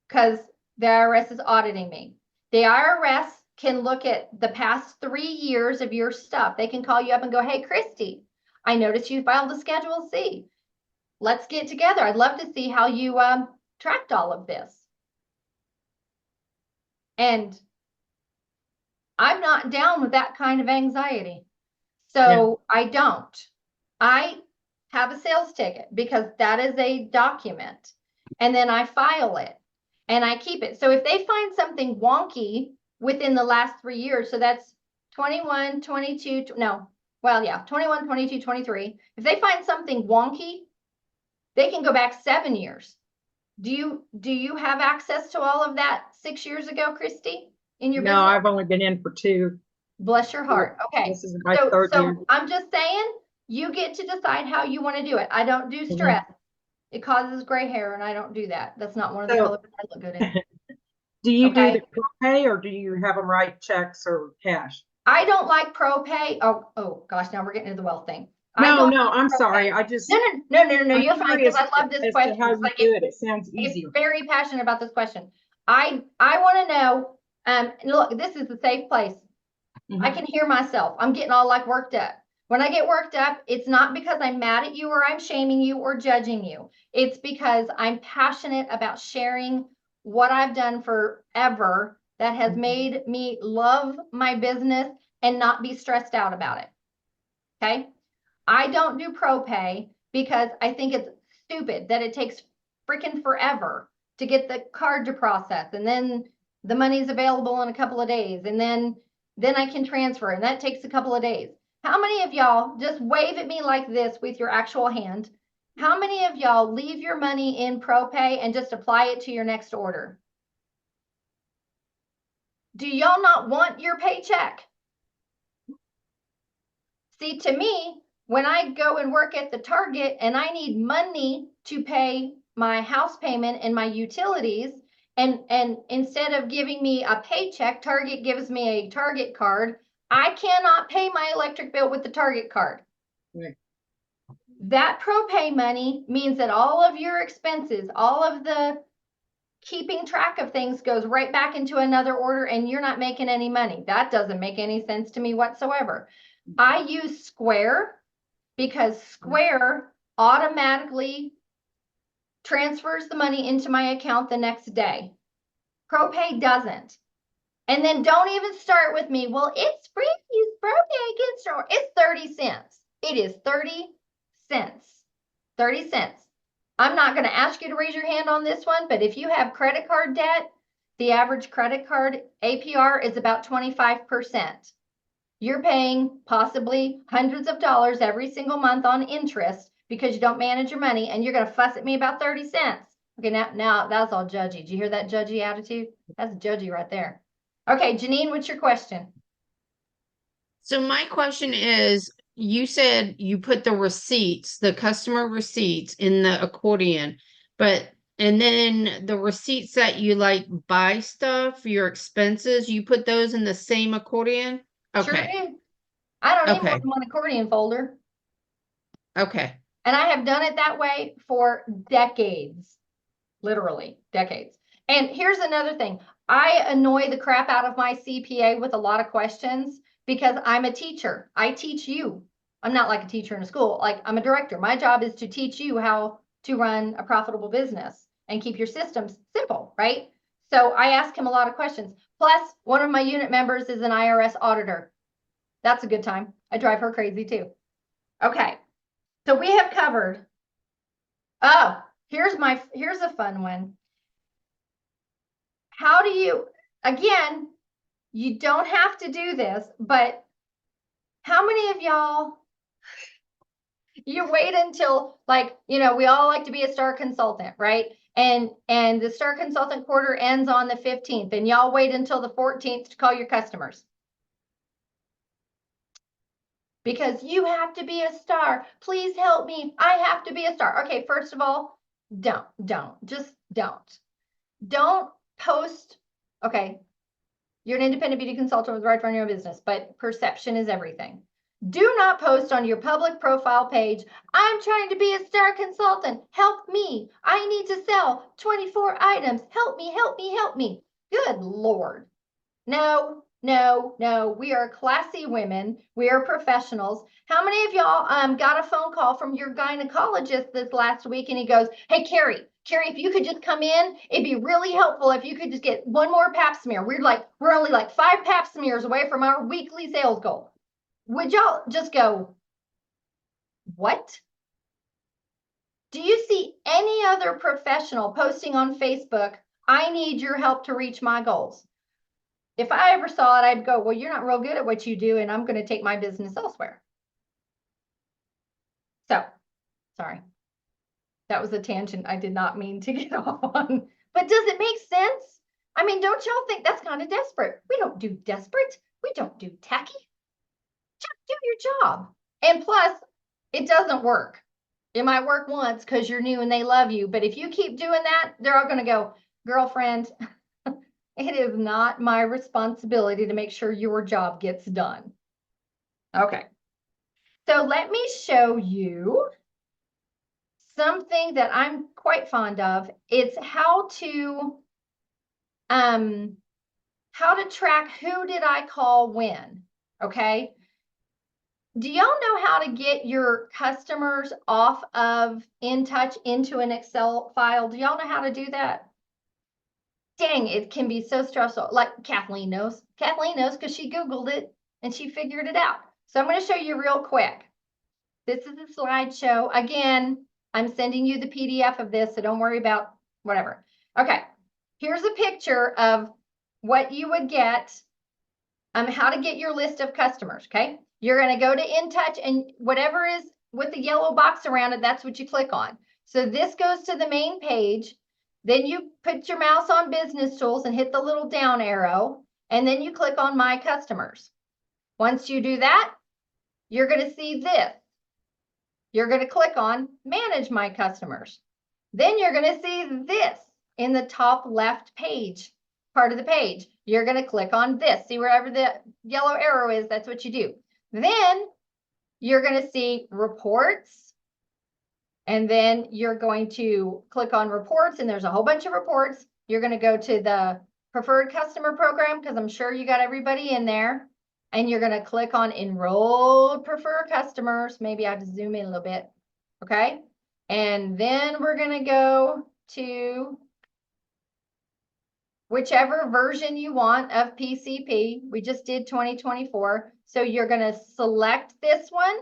Speaker 1: because the IRS is auditing me. The IRS can look at the past 3 years of your stuff. They can call you up and go, hey, Christy, I noticed you filed a Schedule C. Let's get together. I'd love to see how you tracked all of this. And I'm not down with that kind of anxiety. So I don't. I have a sales ticket because that is a document. And then I file it and I keep it. So if they find something wonky within the last 3 years, so that's 21, 22, no, well, yeah, 21, 22, 23. If they find something wonky, they can go back 7 years. Do you have access to all of that 6 years ago, Christy, in your
Speaker 5: No,
Speaker 1: business?
Speaker 5: I've only been in for 2.
Speaker 1: Bless your heart. Okay.
Speaker 5: This is my third year.
Speaker 1: So I'm just saying, you get to decide how you want to do it. I don't do stress. It causes gray hair and I don't do that. That's not one of the
Speaker 5: So-
Speaker 1: colors I look good in.
Speaker 5: Do you
Speaker 1: Okay.
Speaker 5: do the pay or do you have them write checks or cash?
Speaker 1: I don't like ProPay. Oh gosh, now we're getting into the wealth thing. I
Speaker 5: No,
Speaker 1: don't
Speaker 5: no,
Speaker 1: like
Speaker 5: I'm
Speaker 1: ProPay.
Speaker 5: sorry. I just.
Speaker 1: No,
Speaker 5: I'm
Speaker 1: you're fine because
Speaker 5: curious
Speaker 1: I love this
Speaker 5: as to
Speaker 1: question.
Speaker 5: how
Speaker 1: It's
Speaker 5: you
Speaker 1: like
Speaker 5: do it. It sounds easier.
Speaker 1: It's very passionate about this question. I want to know, and look, this is a safe place. I
Speaker 5: Mhm.
Speaker 1: can hear myself. I'm getting all like worked up. When I get worked up, it's not because I'm mad at you or I'm shaming you or judging you. It's because I'm passionate about sharing what I've done forever that has
Speaker 5: Mhm.
Speaker 1: made me love my business and not be stressed out about it. Okay. I don't do ProPay because I think it's stupid that it takes freaking forever to get the card to process. And then the money's available in a couple of days. And then I can transfer and that takes a couple of days. How many of y'all just wave at me like this with your actual hand? How many of y'all leave your money in ProPay and just apply it to your next order? Do y'all not want your paycheck? See, to me, when I go and work at the Target and I need money to pay my house payment and my utilities, and instead of giving me a paycheck, Target gives me a Target card, I cannot pay my electric bill with the Target card.
Speaker 5: Right.
Speaker 1: That ProPay money means that all of your expenses, all of the keeping track of things goes right back into another order and you're not making any money. That doesn't make any sense to me whatsoever. I use Square because Square automatically transfers the money into my account the next day. ProPay doesn't. And then don't even start with me. Well, it's free to use ProPay against your, it's 30 cents. It is 30 cents. 30 cents. I'm not going to ask you to raise your hand on this one, but if you have credit card debt, the average credit card APR is about 25%. You're paying possibly hundreds of dollars every single month on interest because you don't manage your money and you're going to fuss at me about 30 cents. Okay, now that's all judgy. Did you hear that judgy attitude? That's judgy right there. Okay, Janine, what's your question?
Speaker 7: So my question is, you said you put the receipts, the customer receipts in the accordion, and then the receipts that you like buy stuff, your expenses, you put those in the same accordion?
Speaker 1: Sure
Speaker 7: Okay,
Speaker 1: do. I don't even
Speaker 7: Okay.
Speaker 1: want one accordion folder.
Speaker 7: okay.
Speaker 1: And I have done it that way for decades, literally decades. And here's another thing. I annoy the crap out of my CPA with a lot of questions because I'm a teacher. I teach you. I'm not like a teacher in a school. Like I'm a director. My job is to teach you how to run a profitable business and keep your systems simple, right? So I ask him a lot of questions. Plus, one of my unit members is an IRS auditor. That's a good time. I drive her crazy too. Okay. So we have covered. Oh, here's a fun one. How do you, again, you don't have to do this, but how many of y'all, you wait until, like, you know, we all like to be a star consultant, right? And the star consultant quarter ends on the 15th, and y'all wait until the 14th to call your customers. Because you have to be a star. Please help me. I have to be a star. Okay, first of all, just don't post. Okay, you're an independent beauty consultant with the right to run your own business, but perception is everything. Do not post on your public profile page, I'm trying to be a star consultant. Help me. I need to sell 24 items. Help me, help me, help me. Good Lord. No, no, no. We are classy women. We are professionals. How many of y'all got a phone call from your gynecologist this last week and he goes, hey, Carrie, if you could just come in, it'd be really helpful if you could just get one more pap smear. We're only like 5 pap smears away from our weekly sales goal. Would y'all just go, what? Do you see any other professional posting on Facebook, I need your help to reach my goals? If I ever saw it, I'd go, well, you're not real good at what you do, and I'm going to take my business elsewhere. So, sorry. That was a tangent I did not mean to get off on. But does it make sense? I mean, don't y'all think that's kind of desperate? We don't do desperate. We don't do tacky. Just do your job. And plus, it doesn't work. It might work once because you're new and they love you. But if you keep doing that, they're all going to go, girlfriend, it is not my responsibility to make sure your job gets done. Okay. So let me show you something that I'm quite fond of. It's how to track who did I call when. Okay. Do y'all know how to get your customers off of InTouch into an Excel file? Do y'all know how to do that? Dang, it can be so stressful. Like Kathleen knows. Kathleen knows because she Googled it and she figured it out. So I'm going to show you real quick. This is a slideshow. Again, I'm sending you the PDF of this, so don't worry about whatever. Okay, here's a picture of what you would get, how to get your list of customers, okay? You're going to go to InTouch and whatever is with the yellow box around it, that's what you click on. So this goes to the main page. Then you put your mouse on Business Tools and hit the little down arrow, and then you click on My Customers. Once you do that, you're going to see this. You're going to click on Manage My Customers. Then you're going to see this in the top left page, part of the page. You're going to click on this. See wherever the yellow arrow is, that's what you do. Then you're going to see Reports. And then you're going to click on Reports, and there's a whole bunch of reports. You're going to go to the Preferred Customer Program, because I'm sure you got everybody in there. And you're going to click on Enrolled Preferred Customers. Maybe I have to zoom in a little bit. Okay. And then we're going to go to whichever version you want of PCP. We just did 2024. So you're going to select this one,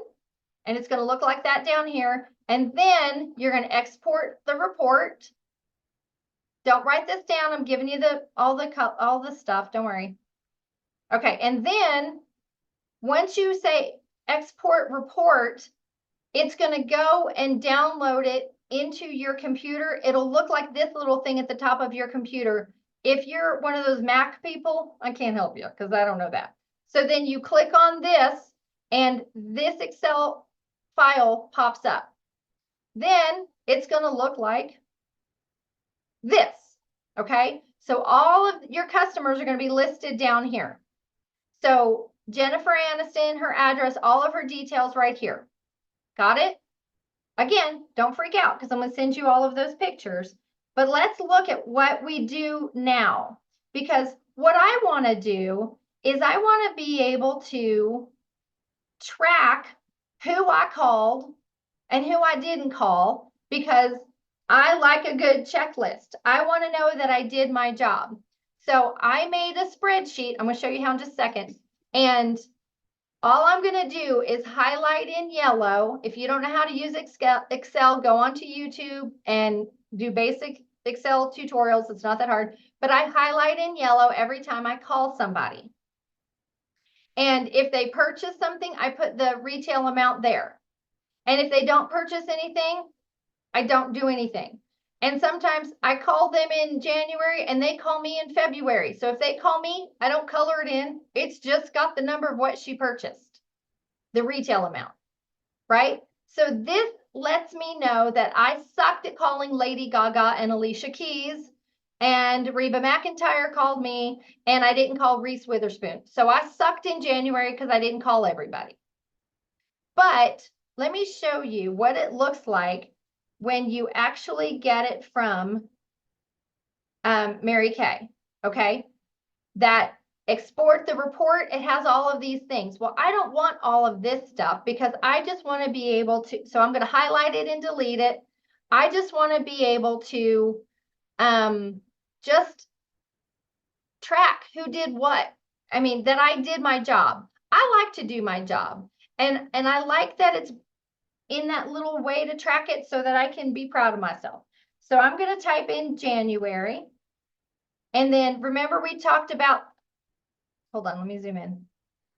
Speaker 1: and it's going to look like that down here. And then you're going to export the report. Don't write this down. I'm giving you all the stuff. Don't worry. Okay. And then once you say export report, it's going to go and download it into your computer. It'll look like this little thing at the top of your computer. If you're one of those Mac people, I can't help you because I don't know that. So then you click on this and this Excel file pops up. Then it's going to look like this. Okay. So all of your customers are going to be listed down here. So Jennifer Aniston, her address, all of her details right here. Got it? Again, don't freak out because I'm going to send you all of those pictures. But let's look at what we do now. Because what I want to do is I want to be able to track who I called and who I didn't call, because I like a good checklist. I want to know that I did my job. So I made a spreadsheet. I'm going to show you how in just a second. And All I'm gonna do is highlight in yellow. If you don't know how to use Excel, go onto YouTube and do basic Excel tutorials. It's not that hard, but I highlight in yellow every time I call somebody. And if they purchase something, I put the retail amount there. And if they don't purchase anything, I don't do anything. And sometimes I call them in January and they call me in February. So if they call me, I don't color it in. It's just got the number of what she purchased, the retail amount, right? So this lets me know that I sucked at calling Lady Gaga and Alicia Keys, and Reba McEntire called me, and I didn't call Reese Witherspoon. So I sucked in January because I didn't call everybody. But let me show you what it looks like when you actually get it from Mary Kay, okay? That export the report, it has all of these things. Well, I don't want all of this stuff because I just want to be able to, so I'm going to highlight it and delete it. I just want to be able to just track who did what. I mean, that I did my job. I like to do my job. And I like that it's in that little way to track it so that I can be proud of myself. So I'm going to type in January. And then remember we talked about, hold on, let me zoom in.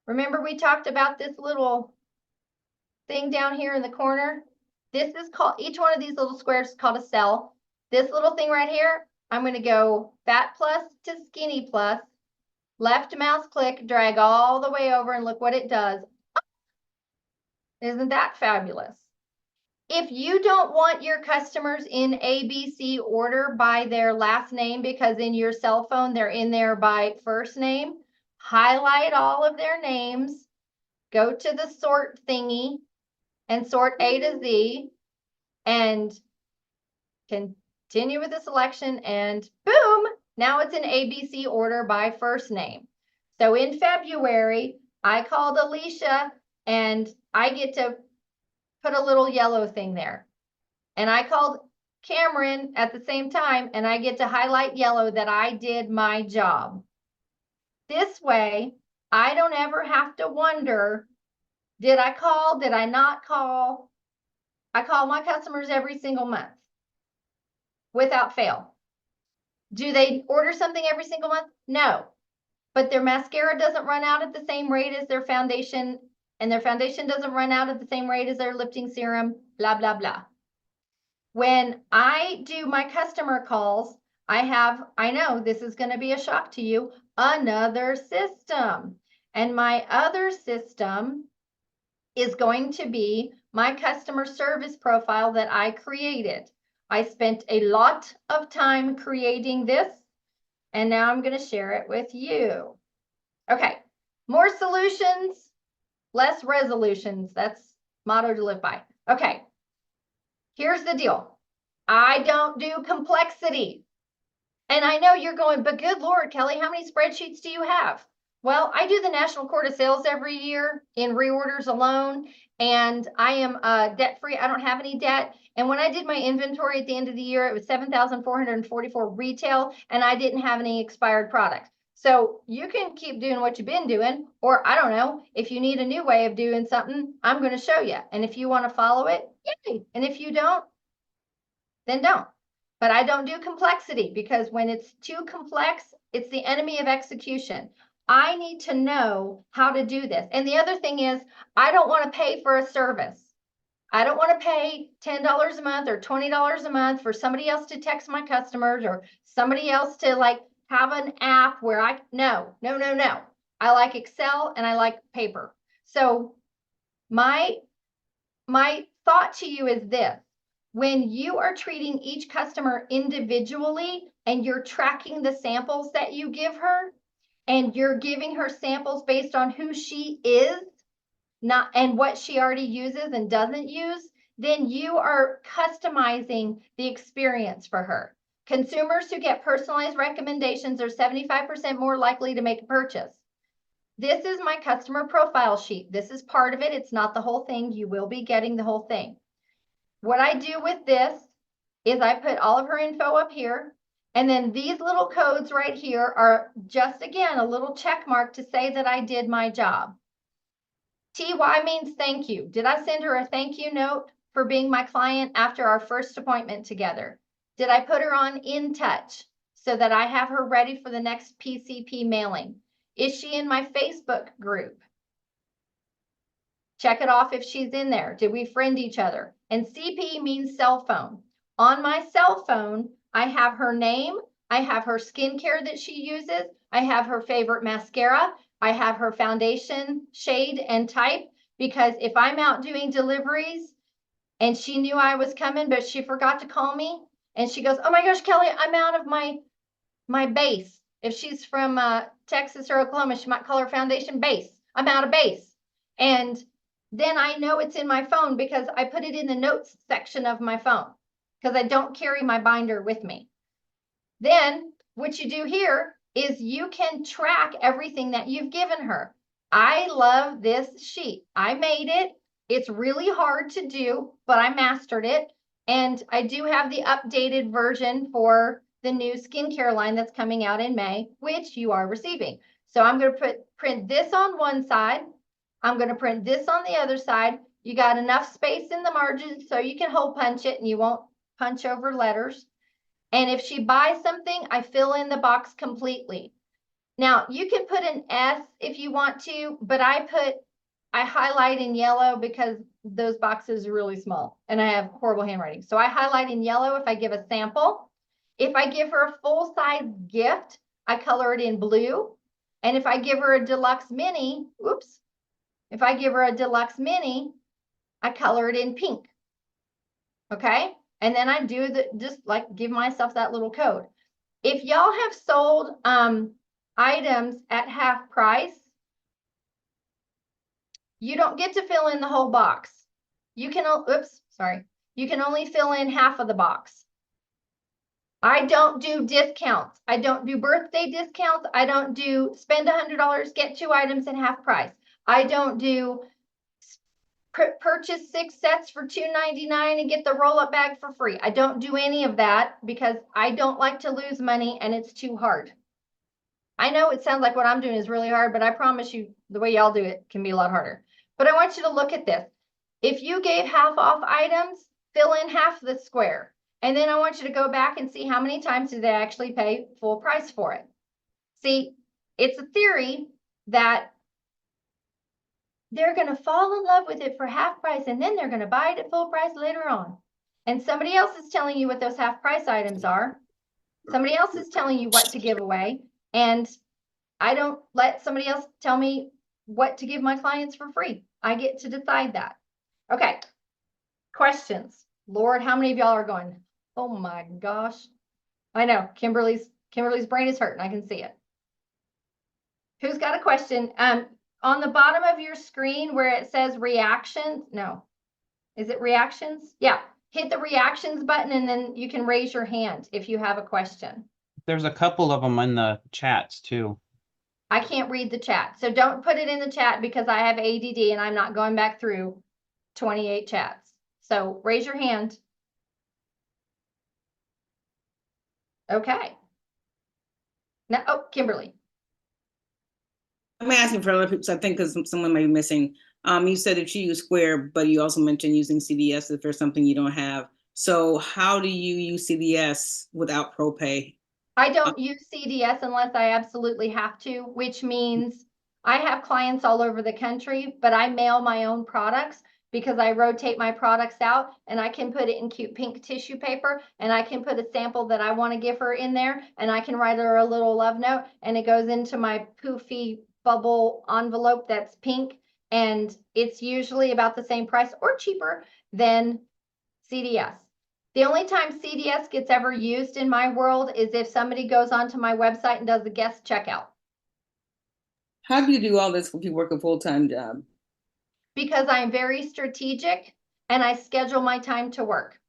Speaker 1: Remember we talked about this little thing down here in the corner? This is called, each one of these little squares is called a cell. This little thing right here, I'm going to go fat plus to skinny plus, left mouse click, drag all the way over and look what it does. Isn't that fabulous? If you don't want your customers in ABC order by their last name, because in your cell phone, they're in there by first name, highlight all of their names, go to the sort thingy and sort A to Z and continue with the selection and boom, now it's in ABC order by first name. So in February, I called Alicia and I get to put a little yellow thing there. And I called Cameron at the same time and I get to highlight yellow that I did my job. This way, I don't ever have to wonder, did I call? Did I not call? I call my customers every single month without fail. Do they order something every single month? No, but their mascara doesn't run out at the same rate as their foundation, and their foundation doesn't run out at the same rate as their lifting serum, blah, blah, blah. When I do my customer calls, I know this is going to be a shock to you, another system. And my other system is going to be my customer service profile that I created. I spent a lot of time creating this, and now I'm going to share it with you. Okay, more solutions, less resolutions. That's motto to live by. Okay, here's the deal. I don't do complexity. And I know you're going, but good Lord, Kelly, how many spreadsheets do you have? Well, I do the National Court of Sales every year in reorders alone, and I am debt-free. I don't have any debt. And when I did my inventory at the end of the year, it was 7,444 retail, and I didn't have any expired products. So you can keep doing what you've been doing, or I don't know, if you need a new way of doing something, I'm going to show you. And if you want to follow it, yay. And if you don't, then don't. But I don't do complexity because when it's too complex, it's the enemy of execution. I need to know how to do this. And the other thing is, I don't want to pay for a service. I don't want to pay $10 a month or $20 a month for somebody else to text my customers or somebody else to like have an app where no. I like Excel and I like paper. So my thought to you is this. When you are treating each customer individually and you're tracking the samples that you give her and you're giving her samples based on who she is, not and what she already uses and doesn't use, then you are customizing the experience for her. Consumers who get personalized recommendations are 75% more likely to make a purchase. This is my customer profile sheet. This is part of it. It's not the whole thing. You will be getting the whole thing. What I do with this is I put all of her info up here, and then these little codes right here are just, again, a little check mark to say that I did my job. TY means thank you. Did I send her a thank you note for being my client after our first appointment together? Did I put her on In Touch so that I have her ready for the next PCP mailing? Is she in my Facebook group? Check it off if she's in there. Did we friend each other? And CP means cell phone. On my cell phone, I have her name. I have her skincare that she uses. I have her favorite mascara. I have her foundation shade and type, because if I'm out doing deliveries and she knew I was coming, but she forgot to call me and she goes, oh my gosh, Kelly, I'm out of my base. If she's from Texas or Oklahoma, she might call her foundation base. I'm out of base. And then I know it's in my phone because I put it in the notes section of my phone because I don't carry my binder with me. Then what you do here is you can track everything that you've given her. I love this sheet. I made it. It's really hard to do, but I mastered it. And I do have the updated version for the new skincare line that's coming out in May, which you are receiving. So I'm going to print this on one side. I'm going to print this on the other side. You got enough space in the margins so you can hole punch it and you won't punch over letters. And if she buys something, I fill in the box completely. Now you can put an S if you want to, but I highlight in yellow because those boxes are really small and I have horrible handwriting. So I highlight in yellow if I give a sample. If I give her a full size gift, I color it in blue. And if I give her a deluxe mini, if I give her a deluxe mini, I color it in pink. Okay. And then I do just like give myself that little code. If y'all have sold items at half price, you don't get to fill in the whole box. You can, you can only fill in half of the box. I don't do discounts. I don't do birthday discounts. I don't do spend $100, get 2 items at half price. I don't do purchase 6 sets for $2.99 and get the roll-up bag for free. I don't do any of that because I don't like to lose money and it's too hard. I know it sounds like what I'm doing is really hard, but I promise you the way y'all do it can be a lot harder. But I want you to look at this. If you gave half off items, fill in half the square. And then I want you to go back and see how many times did they actually pay full price for it. See, it's a theory that they're going to fall in love with it for half price and then they're going to buy it at full price later on. And somebody else is telling you what those half price items are. Somebody else is telling you what to give away. And I don't let somebody else tell me what to give my clients for free. I get to decide that. Okay. Questions. Lord, how many of y'all are going, oh my gosh. I know Kimberly's brain is hurting. I can see it. Who's got a question? On the bottom of your screen where it says reactions, no. Is it reactions? Yeah. Hit the reactions button and then you can raise your hand if you have a question.
Speaker 8: There's a couple of them in the chats too.
Speaker 1: I can't read the chat. So don't put it in the chat because I have ADD and I'm not going back through 28 chats. So raise your hand. Okay. Now, oh, Kimberly.
Speaker 3: I'm asking for other people, I think because someone may be missing. You said that you use Square, but you also mentioned using CVS if there's something you don't have. So how do you use CVS without ProPay?
Speaker 1: I don't use CVS unless I absolutely have to, which means I have clients all over the country, but I mail my own products because I rotate my products out and I can put it in cute pink tissue paper and I can put a sample that I want to give her in there and I can write her a little love note and it goes into my poofy bubble envelope that's pink and it's usually about the same price or cheaper than CVS. The only time CVS gets ever used in my world is if somebody goes onto my website and does a guest checkout.
Speaker 3: How do you do all this if you work a full-time job?
Speaker 1: Because I'm very strategic and I schedule my time to work.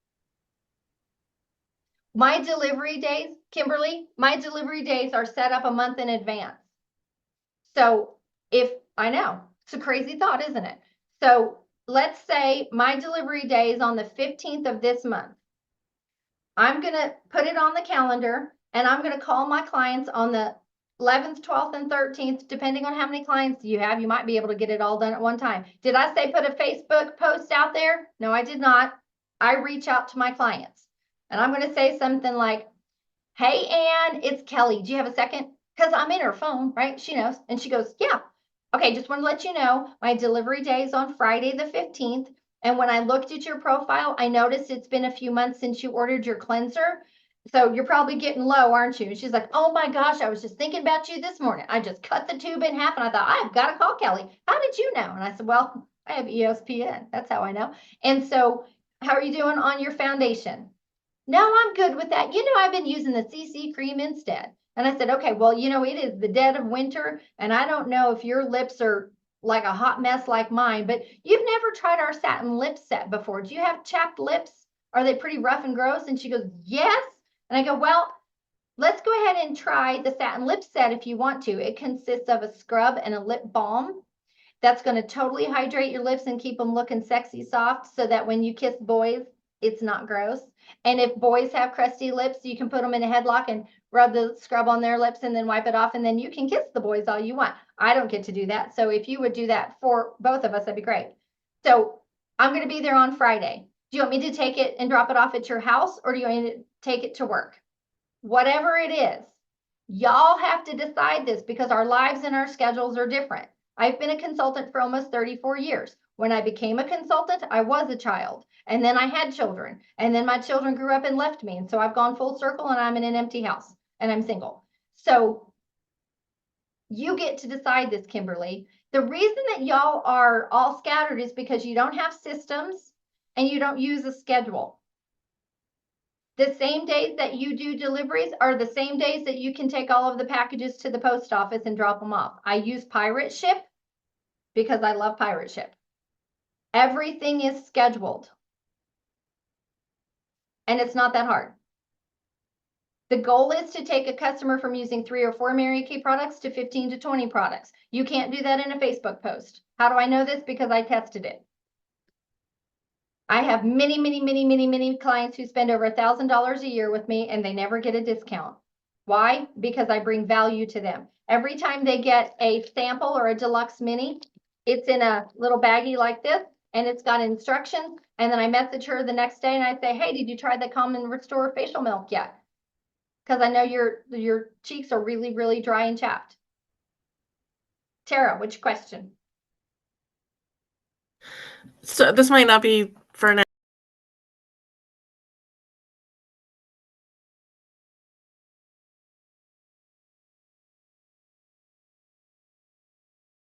Speaker 1: My delivery days, Kimberly, my delivery days are set up a month in advance. So I know, it's a crazy thought, isn't it? So let's say my delivery day is on the 15th of this month. I'm going to put it on the calendar and I'm going to call my clients on the 11th, 12th, and 13th, depending on how many clients you have, you might be able to get it all done at one time. Did I say put a Facebook post out there? No, I did not. I reach out to my clients and I'm going to say something like, hey, Ann, it's Kelly. Do you have a second? Because I'm in her phone, right? She knows. And she goes, yeah. Okay, just want to let you know my delivery day is on Friday the 15th. And when I looked at your profile, I noticed it's been a few months since you ordered your cleanser. So you're probably getting low, aren't you? And she's like, oh my gosh, I was just thinking about you this morning. I just cut the tube in half and I thought, I've got to call Kelly. How did you know? And I said, well, I have ESPN. That's how I know. And so how are you doing on your foundation? No, I'm good with that. You know, I've been using the CC cream instead. And I said, okay, well, you know, it is the dead of winter. And I don't know if your lips are like a hot mess like mine, but you've never tried our satin lip set before. Do you have chapped lips? Are they pretty rough and gross? And she goes, yes. And I go, well, let's go ahead and try the satin lip set if you want to. It consists of a scrub and a lip balm. That's going to totally hydrate your lips and keep them looking sexy soft so that when you kiss boys, it's not gross. And if boys have crusty lips, you can put them in a headlock and rub the scrub on their lips and then wipe it off. And then you can kiss the boys all you want. I don't get to do that. So if you would do that for both of us, that'd be great. So I'm going to be there on Friday. Do you want me to take it and drop it off at your house or do you want me to take it to work? Whatever it is, y'all have to decide this because our lives and our schedules are different. I've been a consultant for almost 34 years. When I became a consultant, I was a child and then I had children and then my children grew up and left me. And so I've gone full circle and I'm in an empty house and I'm single. So you get to decide this, Kimberly. The reason that y'all are all scattered is because you don't have systems and you don't use a schedule. The same days that you do deliveries are the same days that you can take all of the packages to the post office and drop them off. I use Pirate Ship because I love Pirate Ship. Everything is scheduled. And it's not that hard. The goal is to take a customer from using 3 or 4 Mary Kay products to 15 to 20 products. You can't do that in a Facebook post. How do I know this? Because I tested it. I have many clients who spend over $1,000 a year with me and they never get a discount. Why? Because I bring value to them. Every time they get a sample or a deluxe mini, it's in a little baggie like this and it's got instructions. And then I message her the next day and I say, hey, did you try the Calm and Restore facial milk yet? Because I know your cheeks are really, really dry and chapped. Tara, which question?
Speaker 4: So this might not be for now.